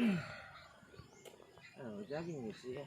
Oh, jogging you see.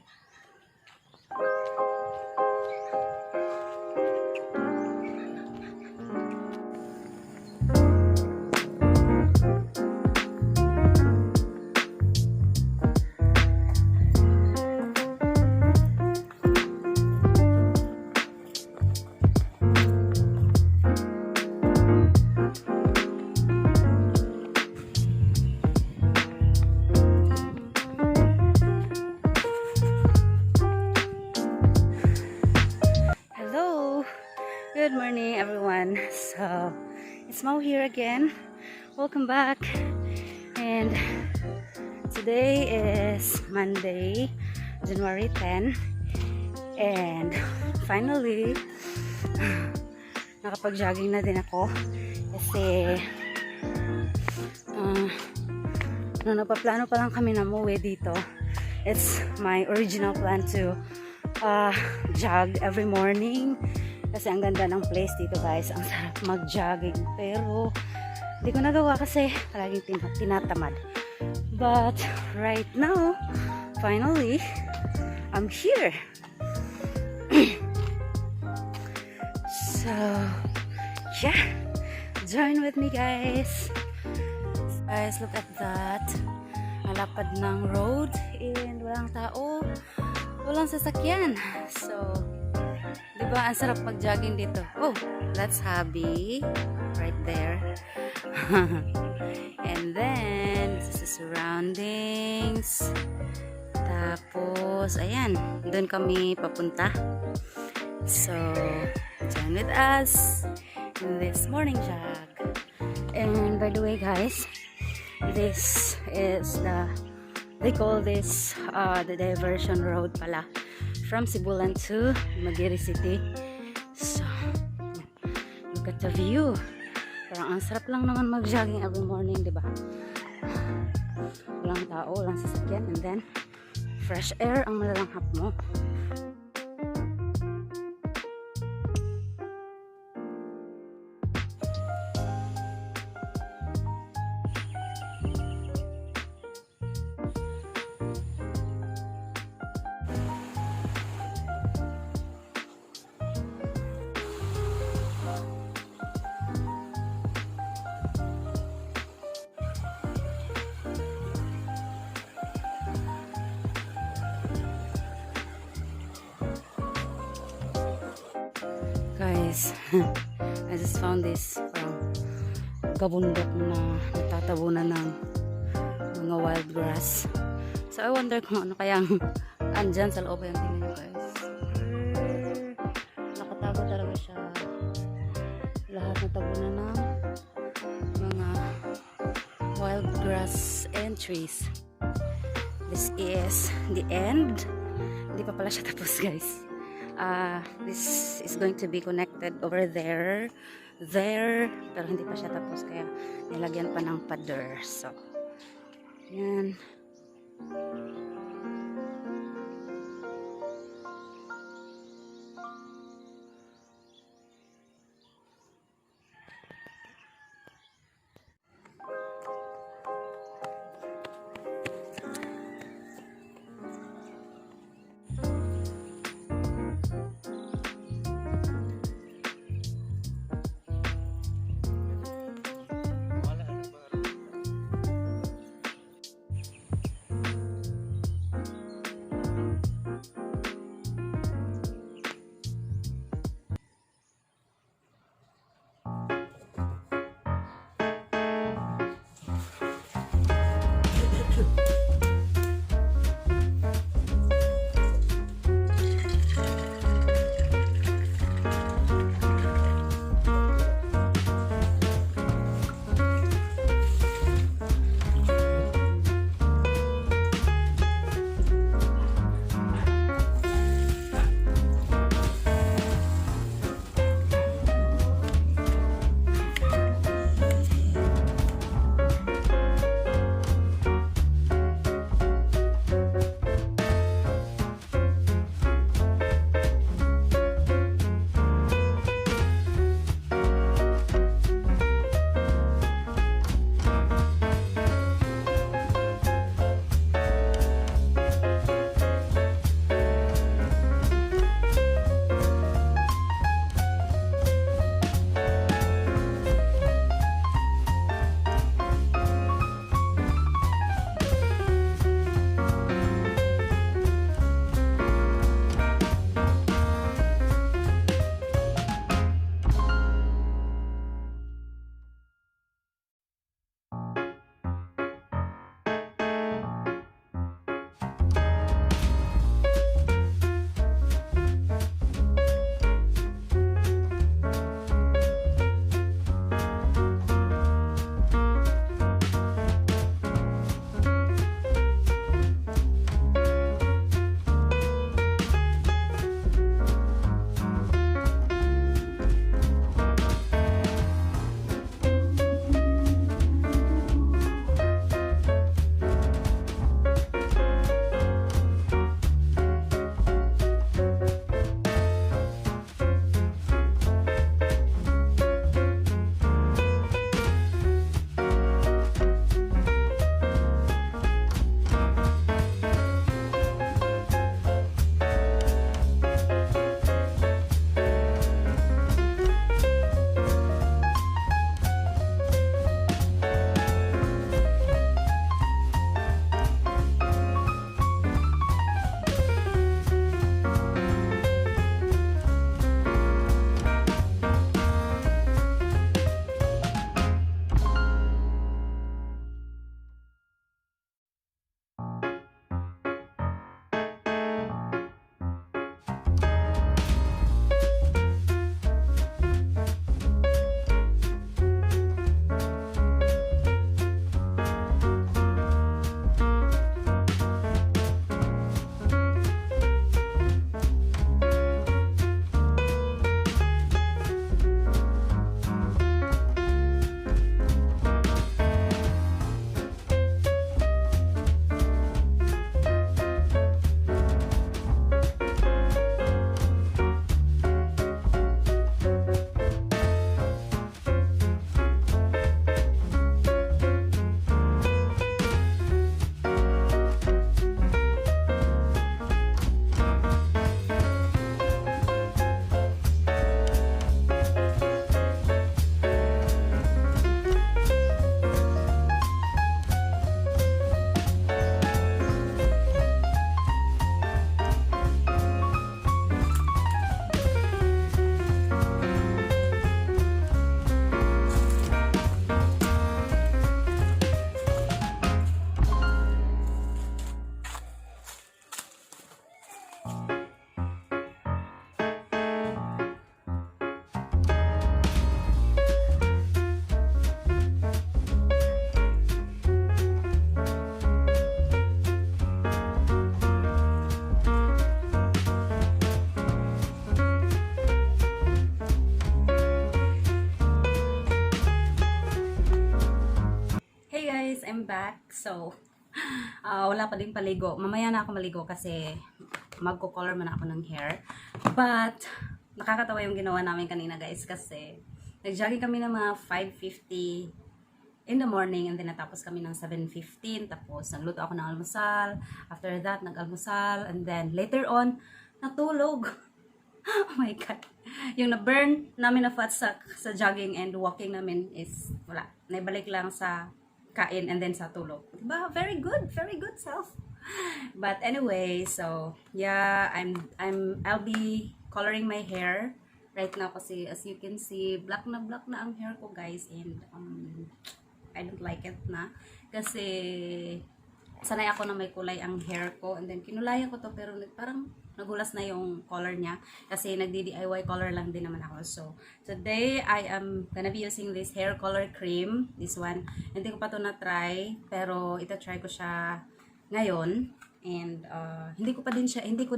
Good morning, everyone. So it's Mo here again. Welcome back. And today is Monday, January 10. And finally, nakapag-jogging na din ako. Kasi napaplano pa lang kami na umuwi dito. It's my original plan to jog every morning. Kasi ang ganda ng place dito, guys. Ang sarap mag-jogging. Pero hindi ko nagawa kasi palaging tinatamad. But right now, finally, I'm here. So, yeah. Join with me, guys. Guys, look at that. Malapad ng road and walang tao. Walang sasakyan. So, diba, ang sarap mag-jogging dito. Oh, that's hubby. Right there. And then, this is the surroundings. Tapos, ayan. Doon kami papunta. So, join with us in this morning jog. And by the way, guys, this is they call this the diversion road pala. From Sibulan to Magiri City. So, look at the view. Parang ang sarap lang naman mag-jogging every morning, di ba? Walang tao, walang sasakyan, and then fresh air ang malalanghap mo. Guys, I just found this kabundok na natatabunan ng mga wild grass. So I wonder kung ano kayang andyan sa loob. Yung tingin nyo, guys. Nakatago talaga siya. Lahat natabunan ng mga wild grass and trees. This is the end. Hindi pa pala siya tapos, guys. This is going to be connected over there, pero hindi pa siya tapos kaya nilagyan pa ng pader. So, yan. guys, I'm back. So, wala pa din paligo. Mamaya na ako maligo kasi magko-color man ako ng hair. But, nakakatawa yung ginawa namin kanina guys kasi nag-jogging kami ng mga 5:50 in the morning and then natapos kami ng 7:15. Tapos, nagluto ako ng almusal. After that, nag-almusal. And then, later on, natulog. Oh my God. Yung na-burn namin na fat sa jogging and walking namin is wala. Naibalik lang sa kain and then sa tulog. Diba? Very good self. But anyway, so yeah, I'll be coloring my hair right now kasi as you can see, black na ang hair ko guys and I don't like it na kasi sanay ako na may kulay ang hair ko and then kinulayan ko to pero parang nagulas na yung color niya kasi nagdi-DIY color lang din naman ako. So, today I am gonna be using this hair color cream. This one. Hindi ko pa to na-try pero ita-try ko siya ngayon. And hindi ko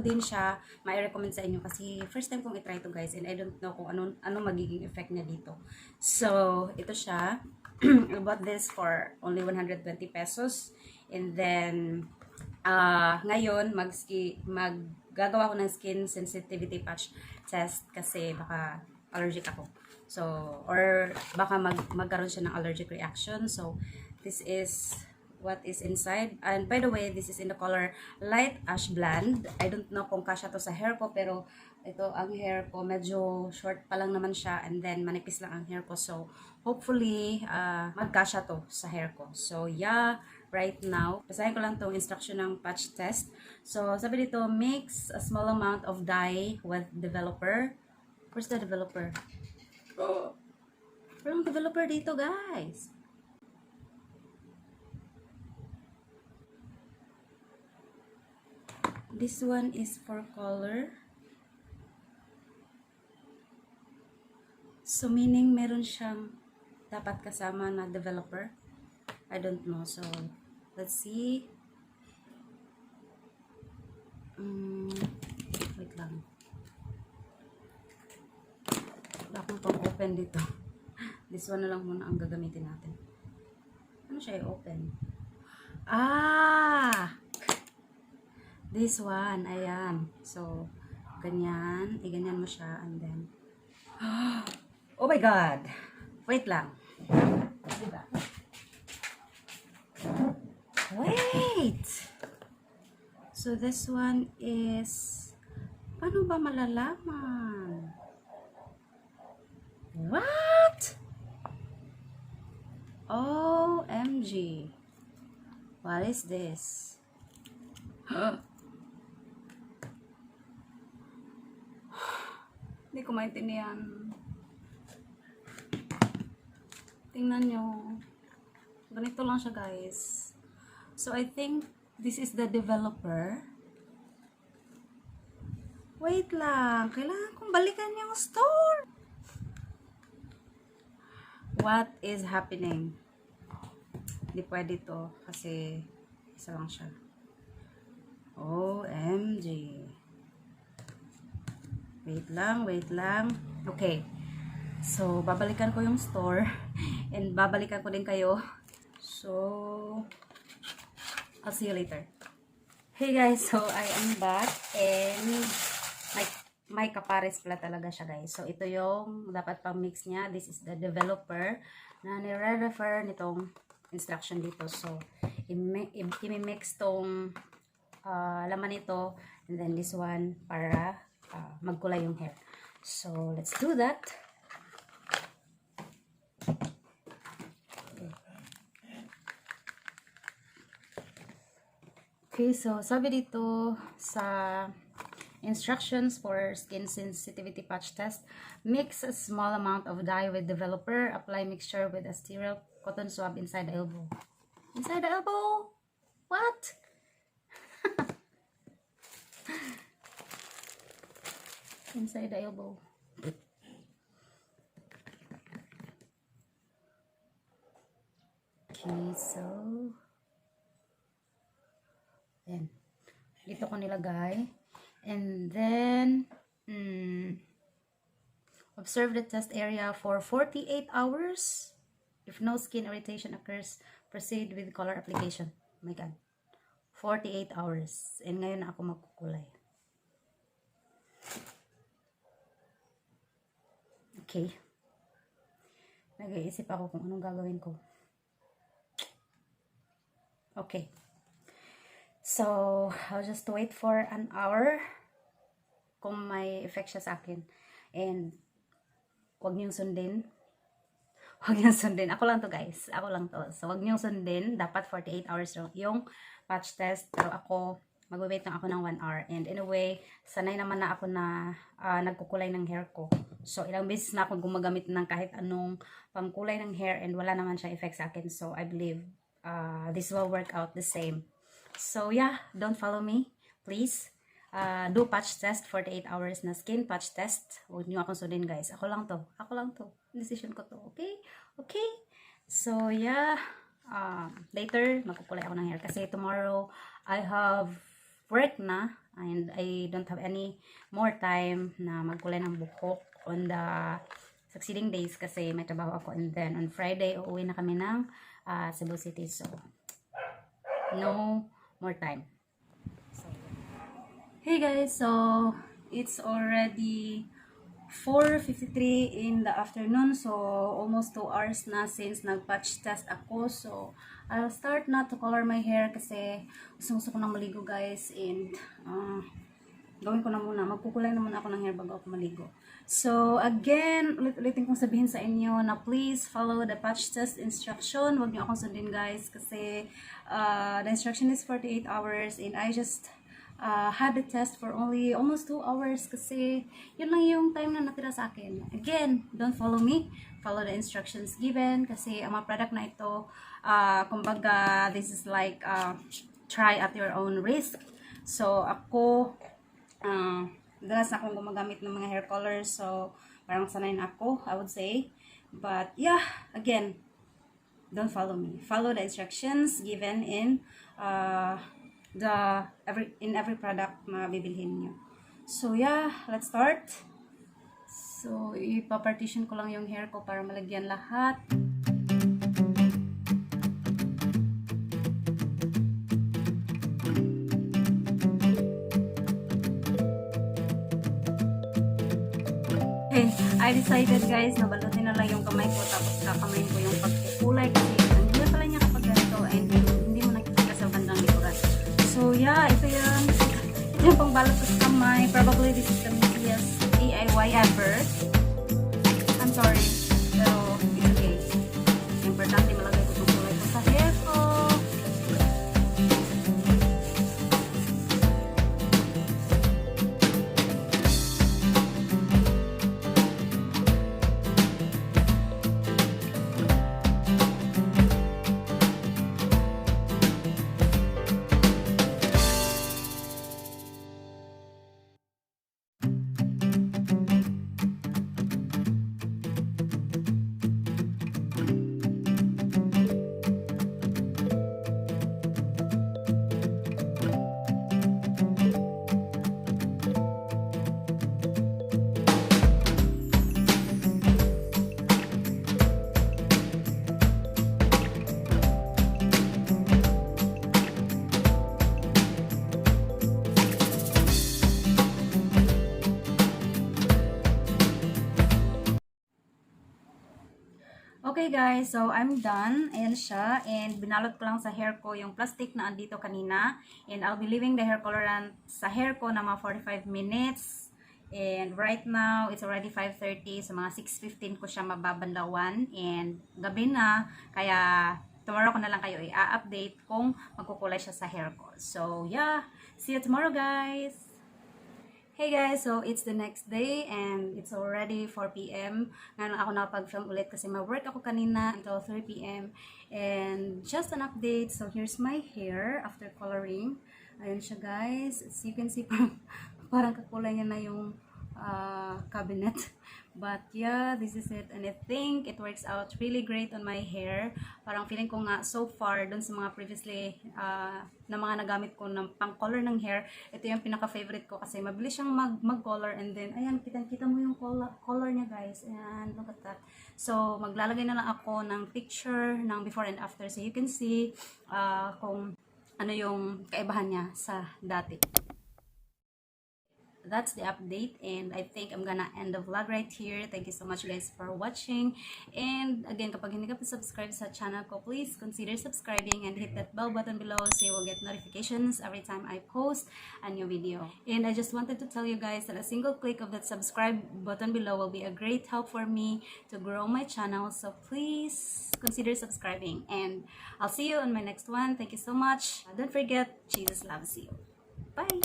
din siya mai-recommend sa inyo kasi first time kong i-try to guys and I don't know kung anong magiging effect niya dito. So, ito siya. I bought this for only 120 pesos. And then, ngayon, gagawa ko ng skin sensitivity patch test kasi baka allergic ako. So, or baka magkaroon siya ng allergic reaction. So, this is what is inside. And by the way, this is in the color light ash blonde. I don't know kung kasya to sa hair ko, pero ito ang hair ko. Medyo short pa lang naman siya and then manipis lang ang hair ko. So, hopefully, magkasya to sa hair ko. So, yeah. Right now, basahin ko lang tong instruction ng patch test. So, sabi dito, mix a small amount of dye with developer. Where's the developer? Walang developer dito, guys. This one is for color. So, meaning meron siyang dapat kasama na developer. I don't know. So, let's see. Wait lang. Wala akong pang-open dito. This one na lang muna ang gagamitin natin. Ano siya i-open? This one. Ayan. So, ganyan. Ganyan mo siya. And then, oh my God! Wait lang. Diba? Wait! So, this one is, paano ba malalaman? What? OMG. What is this? Hindi ko maintindihan. Tingnan nyo. Ganito lang siya, guys. So, I think this is the developer. Wait lang. Kailangan kong balikan yung store. What is happening? Hindi pwede to kasi isa lang siya. OMG. Wait lang. Okay. So, babalikan ko yung store and babalikan ko din kayo. So, I'll see you later. Hey guys, so I am back and may kapares pala talaga siya guys. So ito yung dapat pang mix niya. This is the developer na nire-refer nitong instruction dito. So i-mix tong laman nito and then this one para magkulay yung hair. So let's do that. Okay, so sabi dito sa instructions for skin sensitivity patch test, mix a small amount of dye with developer, apply mixture with a sterile cotton swab inside the elbow. Inside the elbow? What? Inside the elbow. Okay, so then, dito ko nilagay. And then, observe the test area for 48 hours. If no skin irritation occurs proceed with color application. Oh my God. 48 hours. And ngayon na ako magkukulay. Okay. Nag-iisip ako kung anong gagawin ko. Okay. So, I'll just wait for an hour kung may effect siya sa akin. And, huwag niyong sundin. Huwag niyong sundin. Ako lang to guys. Ako lang to. So, huwag niyong sundin. Dapat 48 hours yung patch test. Pero ako, mag-wait lang ako ng 1 hour. And anyway, sanay naman na ako na nagkukulay ng hair ko. So, ilang beses na ako gumagamit ng kahit anong pangkulay ng hair and wala naman siya effect sa akin. So, I believe this will work out the same. So, yeah, don't follow me. Please, do patch test, 48 hours na skin patch test. Huwag niyo akong sundin, guys. Ako lang to. Ako lang to. Decision ko to. Okay? Okay? So, yeah. Later, magkukulay ako ng hair. Kasi tomorrow, I have work na. And I don't have any more time na magkulay ng buhok on the succeeding days. Kasi may trabaho ako. And then, on Friday, uuwi na kami ng Cebu City. So, no more time. Hey guys, so it's already 4:53 in the afternoon, so almost 2 hours na since nag-patch test ako. So I'll start na to color my hair kasi gusto ko nang maligo guys, and gawin ko na muna, magkukulay na muna ako ng hair bago ako maligo. So again, ulit-ulitin kong sabihin sa inyo na please follow the patch test instruction. Huwag niyo akong sundin guys kasi the instruction is 48 hours and I just had the test for only almost 2 hours kasi yun lang yung time na natira sa akin. Again, don't follow me. Follow the instructions given kasi ang mga product na ito, kumbaga, this is like try at your own risk. So, ako, dalas na akong gumagamit ng mga hair colors. So, parang sanay na ako, I would say. But, yeah, again, don't follow me. Follow the instructions given in every product na bibilhin nyo. So yeah, let's start. So ipapartition ko lang yung hair ko para malagyan lahat. Okay, I decided guys na balutin na lang yung kamay ko tapos kakamayin ko yung pagkukulay kasi ang gila pala niya kapag ganito and hindi mo nakikita sa bandang likuran. So yeah, ito yung pangbalot ko sa kamay. Probably this is the easiest DIY ever. I'm sorry, pero it's okay. Importante malagay ko itong kulay ko sa hair ko. Okay guys, so I'm done. Ayan siya. And binalot ko lang sa hair ko yung plastic na andito kanina. And I'll be leaving the hair colorant sa hair ko na mga 45 minutes. And right now, it's already 5:30. So mga 6:15 ko siya mababanlawan. And gabi na. Kaya tomorrow ko na lang kayo i-update kung magkukulay siya sa hair ko. So yeah, see you tomorrow guys! Hey guys, so it's the next day and it's already 4 p.m. Ngayon ako nakapag-film ulit kasi mag-work ako kanina until 3 p.m. And just an update, so here's my hair after coloring. Ayun siya guys, as you can see, parang kakulay niya na yung cabinet. But yeah, this is it. And I think it works out really great on my hair. Parang feeling ko nga so far dun sa mga previously na mga nagamit ko ng pang-color ng hair, ito yung pinaka-favorite ko kasi mabilis siyang mag-color, and then ayan, kita mo yung color niya guys. And look at that. So maglalagay na lang ako ng picture ng before and after so you can see kung ano yung kaibahan niya sa dati. That's the update, and I think I'm gonna end the vlog right here. Thank you so much guys for watching, and again, kapag hindi ka pa subscribe sa channel ko, please consider subscribing and hit that bell button below so you will get notifications every time I post a new video. And I just wanted to tell you guys that a single click of that subscribe button below will be a great help for me to grow my channel, so please consider subscribing, and I'll see you on my next one. Thank you so much. Don't forget, Jesus loves you. Bye.